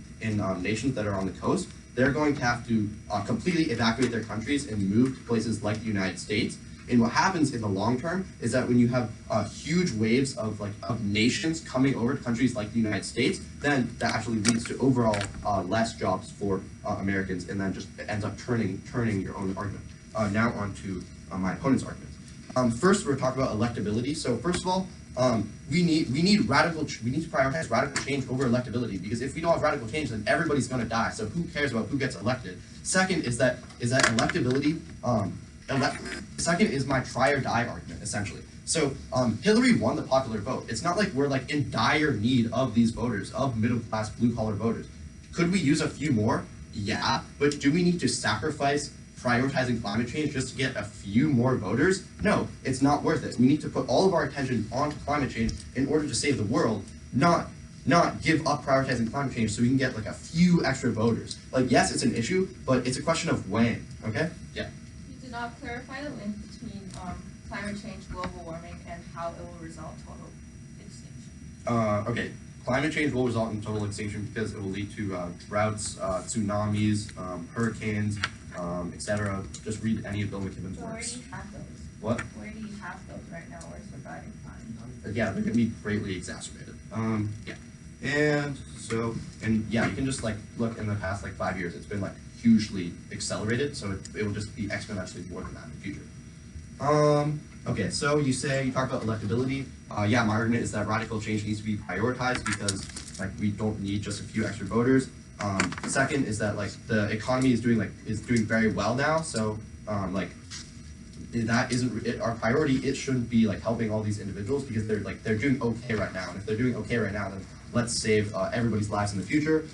nations that are on the coast, they're going to have to completely evacuate their countries and move to places like the United States. And what happens in the long term is that when you have huge waves of nations coming over to countries like the United States, then that actually leads to overall less jobs for Americans, and then just ends up turning your own argument. Now on to my opponent's argument. First, we're talking about electability. So first of all, we need we need to prioritize radical change over electability, because if we don't have radical change, then everybody's going to die. So who cares about who gets elected? Second is that electability. Second is my try or die argument, essentially. So Hillary won the popular vote. It's not like we're like in dire need of these voters, of middle class blue collar voters. Could we use a few more? Yeah, but do we need to sacrifice prioritizing climate change just to get a few more voters? No, it's not worth it. We need to put all of our attention onto climate change in order to save the world, not give up prioritizing climate change so we can get like a few extra voters. Like, yes, it's an issue, but it's a question of weighing, okay? Yeah. You did not clarify the link between climate change, global warming, and how it will result in total extinction. Okay. Climate change will result in total extinction because it will lead to droughts, tsunamis, hurricanes, etc. Just read any of Bill McKibben's So where works. do you have those? What? Where do you have those right now? Where's the guiding time? Yeah, they're gonna be greatly exacerbated. Yeah. And so, and yeah, you can just like look in the past like 5 years, it's been like hugely accelerated, so it will just be exponentially more than that in the future. Okay, so you talk about electability. Yeah, my argument is that radical change needs to be prioritized because like we don't need just a few extra voters. Second is that like the economy is doing very well now, so like that isn't our priority. It shouldn't be like helping all these individuals because they're doing okay right now, and if they're doing okay right now, then let's save everybody's lives in the future.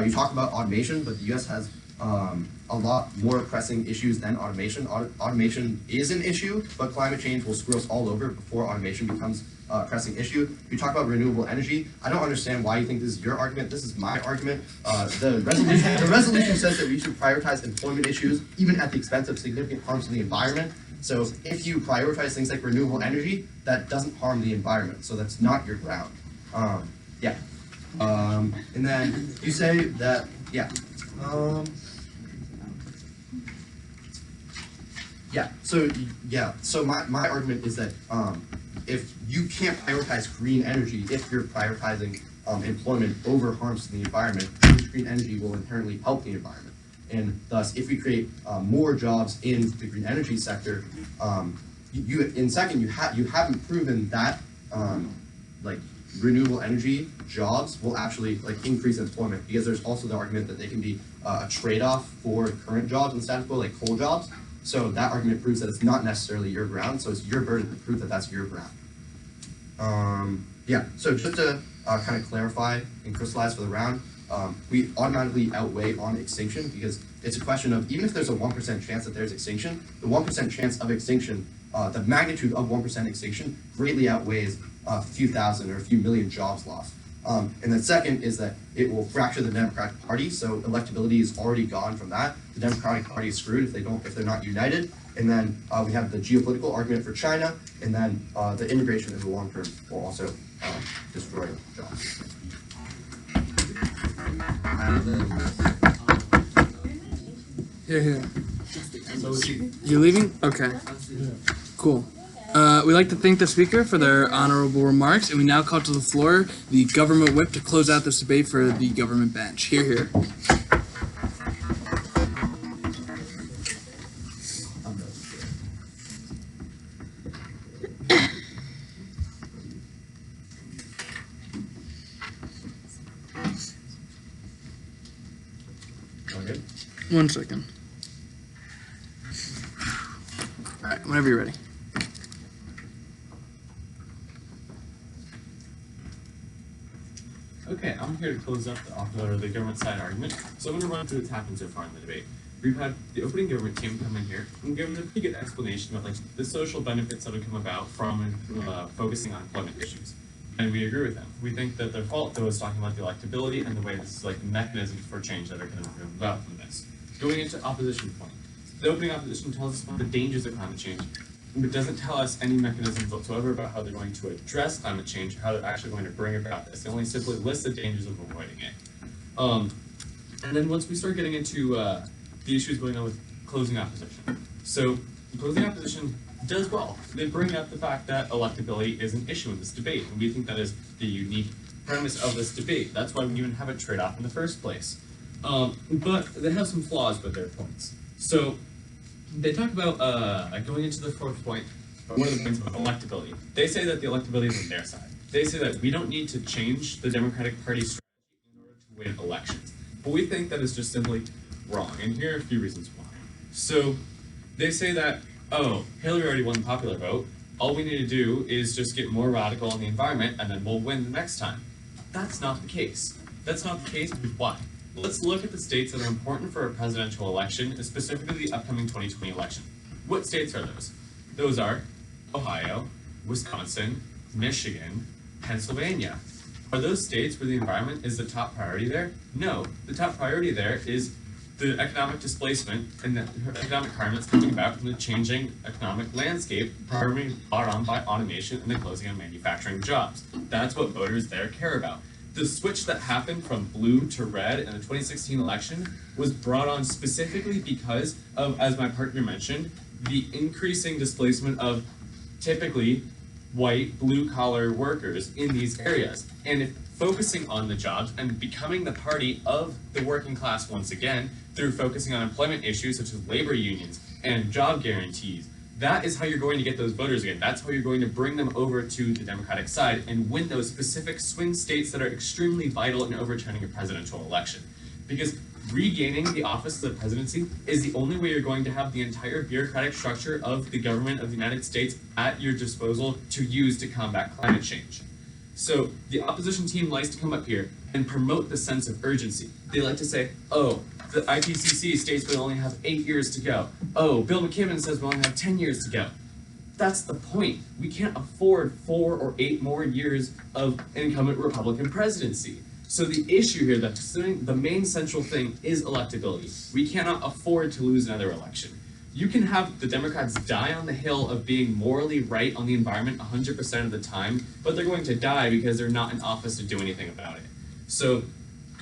You talk about automation, but the U.S. has a lot more pressing issues than automation. Automation is an issue, but climate change will screw us all over before automation becomes a pressing issue. You talk about renewable energy. I don't understand why you think this is your argument. This is my argument. The resolution says that we should prioritize employment issues, even at the expense of significant harms to the environment. So if you prioritize things like renewable energy, that doesn't harm the environment. So that's not your ground. Yeah. And then you say that, yeah. So my argument is that if you can't prioritize green energy, if you're prioritizing employment over harms to the environment, green energy will inherently help the environment. And thus, if we create more jobs in the green energy sector, you haven't proven that like renewable energy jobs will actually like increase employment, because there's also the argument that they can be a trade-off for current jobs in status quo, like coal jobs. So that argument proves that it's not necessarily your ground, so it's your burden to prove that that's your ground. Yeah, so just to kind of clarify and crystallize for the round, we automatically outweigh on extinction because it's a question of, even if there's a 1% chance that there's extinction, the 1% chance of extinction, the magnitude of 1% extinction greatly outweighs a few thousand or a few million jobs lost. And then second is that it will fracture the Democratic Party, so electability is already gone from that. The Democratic Party is screwed if they're not united. And then we have the geopolitical argument for China, and then the immigration in the long term will also destroy jobs. Here. You leaving? Okay. Cool. We'd like to thank the speaker for their honorable remarks, and we now call to the floor the government whip to close out this debate for the government bench. Here. Okay. 1 second. All right, whenever you're ready. Okay, I'm here to close up the government side argument. So I'm going to run through what's happened so far in the debate. We've had the opening government team come in here and give them a pretty good explanation of like the social benefits that would come about from focusing on employment issues. And we agree with them. We think that their fault though is talking about the electability and the way this is like the mechanisms for change that are going to bring about from this. Going into opposition point. The opening opposition tells us about the dangers of climate change, but doesn't tell us any mechanisms whatsoever about how they're going to address climate change or how they're actually going to bring about this. They only simply list the dangers of avoiding it. And then once we start getting into the issues going on with closing opposition. So closing opposition does well. They bring up the fact that electability is an issue in this debate, and we think that is the unique premise of this debate. That's why we even have a trade-off in the first place. But they have some flaws with their points. So they talk about, going into the fourth point, one of the points about electability. They say that the electability is on their side. They say that we don't need to change the Democratic Party strategy in order to win elections. But we think that is just simply wrong, and here are a few reasons why. So they say that, oh, Hillary already won the popular vote. All we need to do is just get more radical on the environment, and then we'll win the next time. That's not the case. That's not the case. Why? Let's look at the states that are important for a presidential election, and specifically the upcoming 2020 election. What states are those? Those are Ohio, Wisconsin, Michigan, Pennsylvania. Are those states where the environment is the top priority there? No. The top priority there is the economic displacement and the economic harm that's coming about from the changing economic landscape primarily brought on by automation and the closing of manufacturing jobs. That's what voters there care about. The switch that happened from blue to red in the 2016 election was brought on specifically because of, as my partner mentioned, the increasing displacement of typically white blue-collar workers in these areas. And if focusing on the jobs and becoming the party of the working class once again through focusing on employment issues such as labor unions and job guarantees, that is how you're going to get those voters again. That's how you're going to bring them over to the Democratic side and win those specific swing states that are extremely vital in overturning a presidential election. Because regaining the office of the presidency is the only way you're going to have the entire bureaucratic structure of the government of the United States at your disposal to use to combat climate change. So the opposition team likes to come up here and promote the sense of urgency. They like to say, oh, the IPCC states we only have 8 years to go. Oh, Bill McKibben says we only have 10 years to go. That's the point. We can't afford 4 or 8 more years of incumbent Republican presidency. So the issue here, the main central thing is electability. We cannot afford to lose another election. You can have the Democrats die on the hill of being morally right on the environment 100% of the time, but they're going to die because they're not in office to do anything about it. So,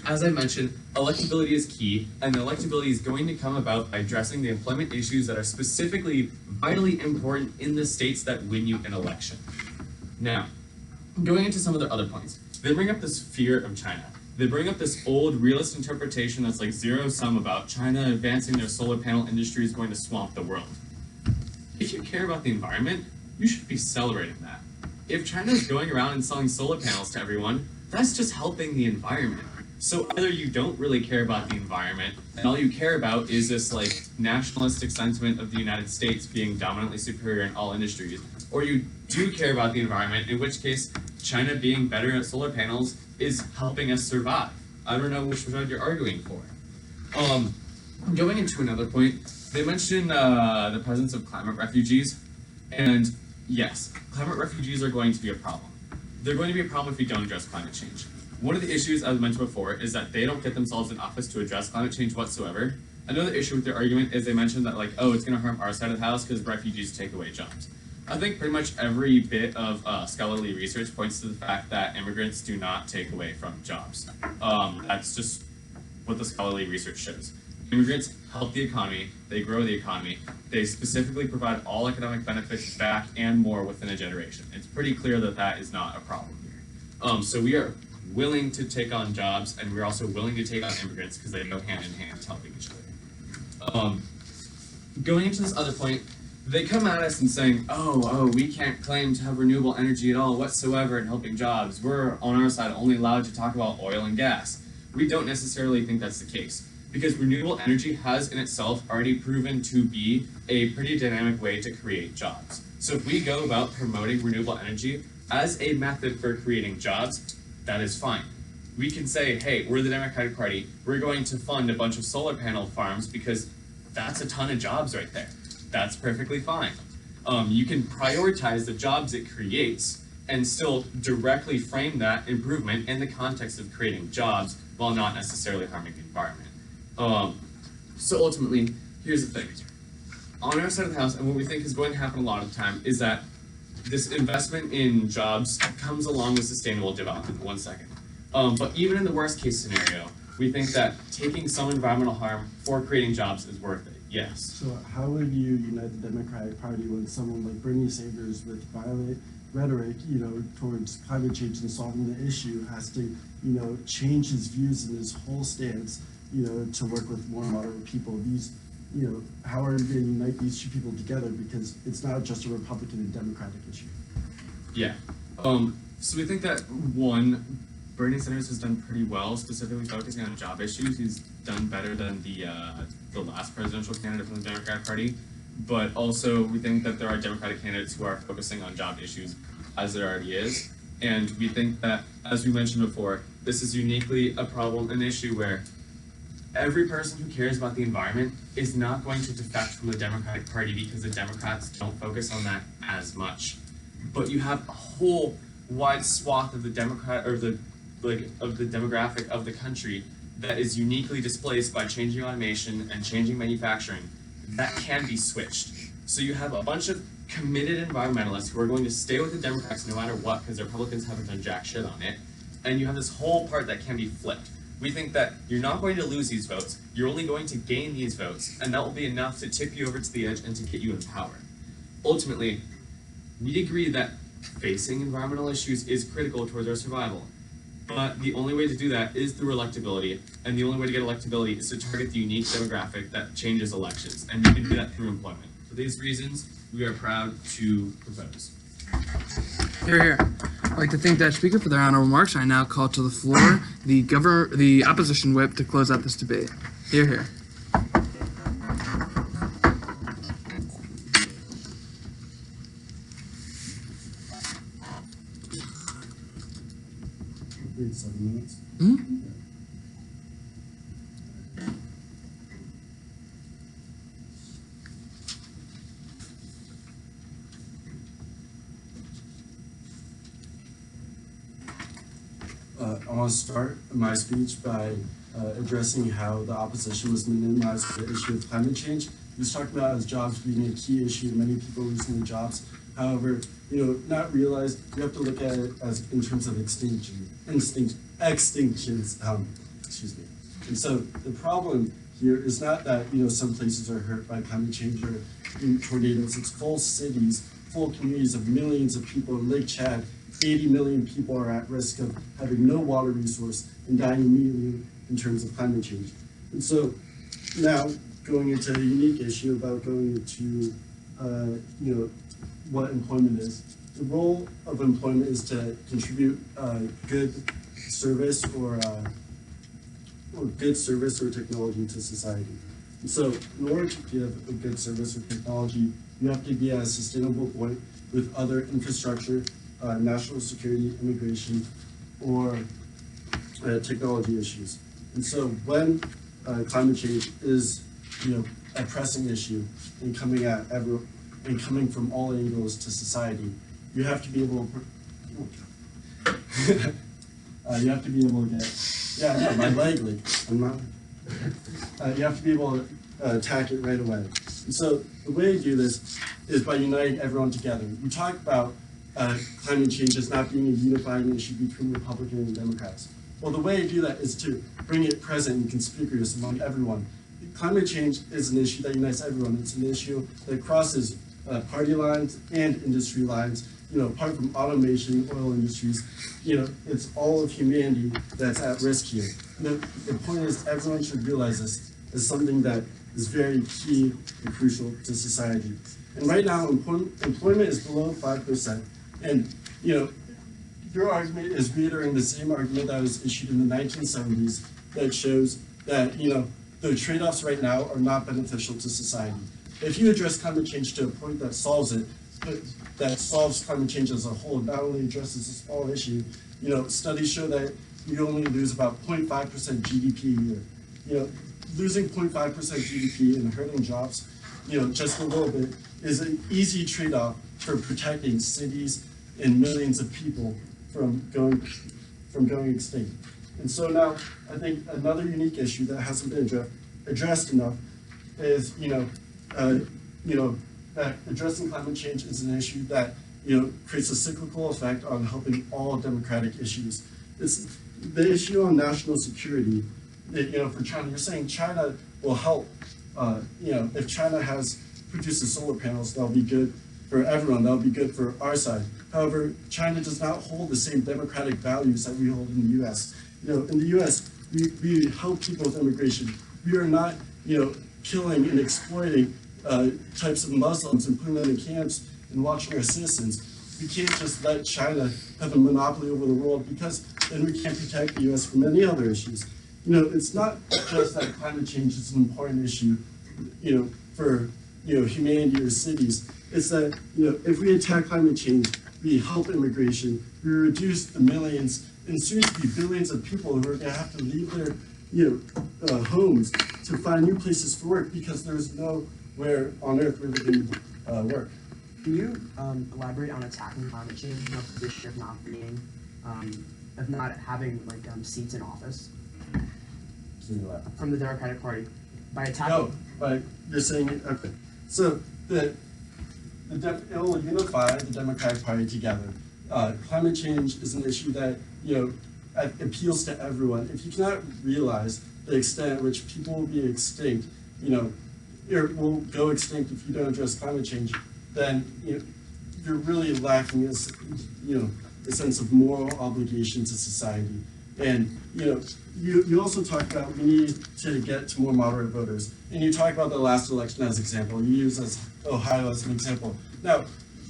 as I mentioned, electability is key, and electability is going to come about by addressing the employment issues that are specifically vitally important in the states that win you an election. Now, going into some of their other points, they bring up this fear of China. They bring up this old realist interpretation that's like zero-sum about China advancing their solar panel industry is going to swamp the world. If you care about the environment, you should be celebrating that. If China is going around and selling solar panels to everyone, that's just helping the environment. So either you don't really care about the environment, and all you care about is this like nationalistic sentiment of the United States being dominantly superior in all industries, or you do care about the environment, in which case China being better at solar panels is helping us survive. I don't know which side you're arguing for. Going into another point, they mentioned the presence of climate refugees, and yes, climate refugees are going to be a problem. They're going to be a problem if we don't address climate change. One of the issues, as mentioned before, is that they don't get themselves in office to address climate change whatsoever. Another issue with their argument is they mentioned that like, oh, it's going to harm our side of the house because refugees take away jobs. I think pretty much every bit of scholarly research points to the fact that immigrants do not take away from jobs. That's just what the scholarly research shows. Immigrants help the economy, they grow the economy, they specifically provide all economic benefits back and more within a generation. It's pretty clear that that is not a problem here. So we are willing to take on jobs, and we're also willing to take on immigrants because they go hand in hand helping each other. Going into this other point, they come at us and saying, oh, we can't claim to have renewable energy at all whatsoever in helping jobs. We're, on our side, only allowed to talk about oil and gas. We don't necessarily think that's the case, because renewable energy has in itself already proven to be a pretty dynamic way to create jobs. So if we go about promoting renewable energy as a method for creating jobs, that is fine. We can say, hey, we're the Democratic Party, we're going to fund a bunch of solar panel farms because that's a ton of jobs right there. That's perfectly fine. You can prioritize the jobs it creates and still directly frame that improvement in the context of creating jobs while not necessarily harming the environment. So ultimately, here's the thing. On our side of the house, and what we think is going to happen a lot of the time, is that this investment in jobs comes along with sustainable development. One second. But even in the worst case scenario, we think that taking some environmental harm for creating jobs is worth it. Yes. So how would you unite the Democratic Party when someone like Bernie Sanders with violent rhetoric, towards climate change and solving the issue has to, change his views and his whole stance, to work with more moderate people? how are we going to unite these two people together, because it's not just a Republican and Democratic issue. Yeah. So we think that one, Bernie Sanders has done pretty well, specifically focusing on job issues. He's done better than the last presidential candidate from the Democratic Party. But also, we think that there are Democratic candidates who are focusing on job issues, as there already is. And we think that, as we mentioned before, this is uniquely a problem, an issue where every person who cares about the environment is not going to defect from the Democratic Party because the Democrats don't focus on that as much. But you have a whole wide swath of the demographic of the country that is uniquely displaced by changing automation and changing manufacturing that can be switched. So you have a bunch of committed environmentalists who are going to stay with the Democrats no matter what because the Republicans haven't done jack shit on it. And you have this whole part that can be flipped. We think that you're not going to lose these votes, you're only going to gain these votes, and that will be enough to tip you over to the edge and to get you in power. Ultimately, we agree that facing environmental issues is critical towards our survival. But the only way to do that is through electability, and the only way to get electability is to target the unique demographic that changes elections, and you can do that through employment. For these reasons, we are proud to propose. Hear, hear. I'd like to thank that speaker for their honorable remarks. I now call to the floor the opposition whip to close out this debate. Hear, hear. Wait 7 minutes. I want to start my speech by addressing how the opposition was minimized for the issue of climate change. He was talking about as jobs being a key issue, many people losing their jobs. However, not realized, you have to look at it as in terms of extinctions. Excuse me. And so the problem here is not that some places are hurt by climate change or tornadoes. It's full cities, full communities of millions of people in Lake Chad. 80 million people are at risk of having no water resource and dying immediately in terms of climate change. And so now going into a unique issue about going into what employment is. The role of employment is to contribute good service or technology to society. And so in order to give a good service or technology, you have to be at a sustainable point with other infrastructure, national security, immigration, or technology issues. And so when climate change is a pressing issue and coming from all angles to society, you have to be able to my leg leaked. You have to be able to attack it right away. And so the way to do this is by uniting everyone together. We talk about climate change as not being a unifying issue between Republicans and Democrats. Well, the way to do that is to bring it present and conspicuous among everyone. Climate change is an issue that unites everyone. It's an issue that crosses party lines and industry lines. Apart from automation, oil industries, it's all of humanity that's at risk here. The point is, everyone should realize this as something that is very key and crucial to society. And right now, employment is below 5%. And, your argument is reiterating the same argument that was issued in the 1970s that shows that, the trade-offs right now are not beneficial to society. If you address climate change to a point that solves it, that solves climate change as a whole, not only addresses a small issue, studies show that you only lose about 0.5% GDP a year. Losing 0.5% GDP and hurting jobs, just a little bit, is an easy trade-off for protecting cities and millions of people from going extinct. And so now, I think another unique issue that hasn't been addressed enough is, that addressing climate change is an issue that creates a cyclical effect on helping all democratic issues. It's the issue on national security. For China, you're saying China will help. If China produces solar panels, that'll be good for everyone. That'll be good for our side. However, China does not hold the same democratic values that we hold in the U.S. In the U.S., we help people with immigration. We are not, killing and exploiting types of Muslims and putting them in camps and watching our citizens. We can't just let China have a monopoly over the world, because then we can't protect the US from any other issues. It's not just that climate change is an important issue, for, humanity or cities. It's that, if we attack climate change, we help immigration, we reduce the millions and soon to be billions of people who are gonna have to leave their, homes to find new places for work, because there's nowhere on earth where they can work. Can you elaborate on attacking climate change in a position of not being, of not having seats in office from the Democratic Party by attacking? No, but you're saying, okay. So it will unify the Democratic Party together. Climate change is an issue that appeals to everyone. If you cannot realize the extent at which people will be extinct, or will go extinct if you don't address climate change, then you're really lacking a sense of moral obligation to society. And you also talk about we need to get to more moderate voters, and you talk about the last election as an example. You use as Ohio as an example. Now,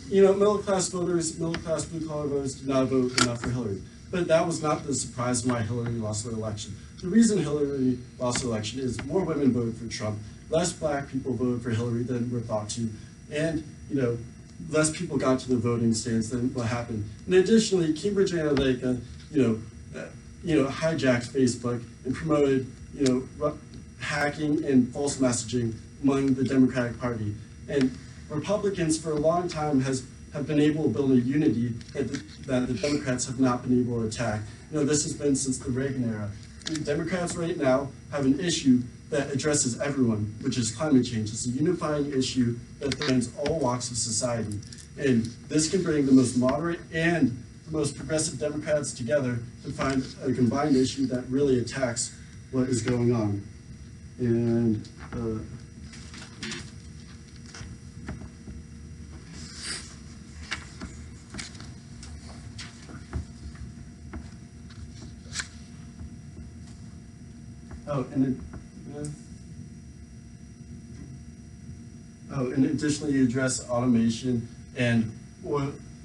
middle class voters, middle class blue collar voters did not vote enough for Hillary, but that was not the surprise why Hillary lost the election. The reason Hillary lost the election is more women voted for Trump, less black people voted for Hillary than were thought to, and less people got to the voting stands than what happened. And additionally, Cambridge Analytica, hijacked Facebook and promoted, hacking and false messaging among the Democratic Party. And Republicans for a long time have been able to build a unity that the Democrats have not been able to attack. This has been since the Reagan era. The Democrats right now have an issue that addresses everyone, which is climate change. It's a unifying issue that spans all walks of society. And this can bring the most moderate and the most progressive Democrats together to find a combined issue that really attacks what is going on. And and additionally, you address automation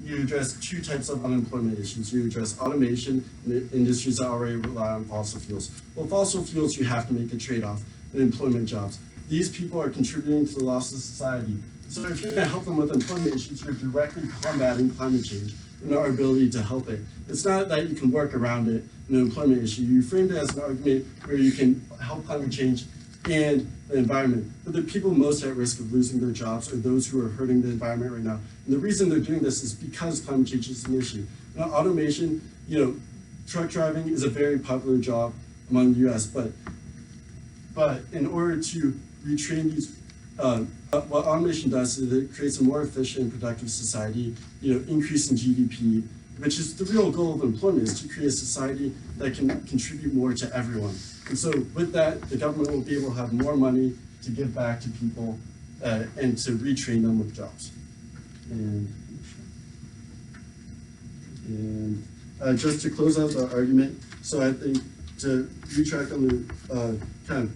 you address two types of unemployment issues. You address automation in the industries that already rely on fossil fuels. Well, fossil fuels, you have to make a trade-off in employment jobs. These people are contributing to the loss of society. So if you're going to help them with employment issues, you're directly combating climate change and our ability to help it. It's not that you can work around it in an employment issue. You framed it as an argument where you can help climate change and the environment. But the people most at risk of losing their jobs are those who are hurting the environment right now. And the reason they're doing this is because climate change is an issue. Automation, truck driving is a very popular job among the US, but in order to retrain these, what automation does is it creates a more efficient and productive society, increase in GDP, which is the real goal of employment, is to create a society that can contribute more to everyone. And so with that, the government will be able to have more money to give back to people and to retrain them with jobs. And just to close out the argument, so I think to retract on the kind of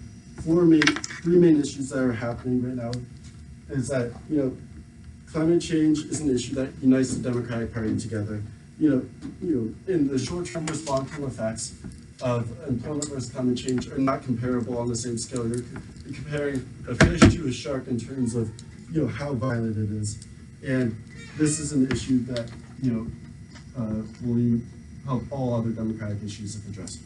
three main issues that are happening right now is that, climate change is an issue that unites the Democratic Party together. In the short-term versus long-term effects of employment versus climate change are not comparable on the same scale. You're comparing a fish to a shark in terms of, how violent it is. And this is an issue that, will help all other democratic issues if addressed.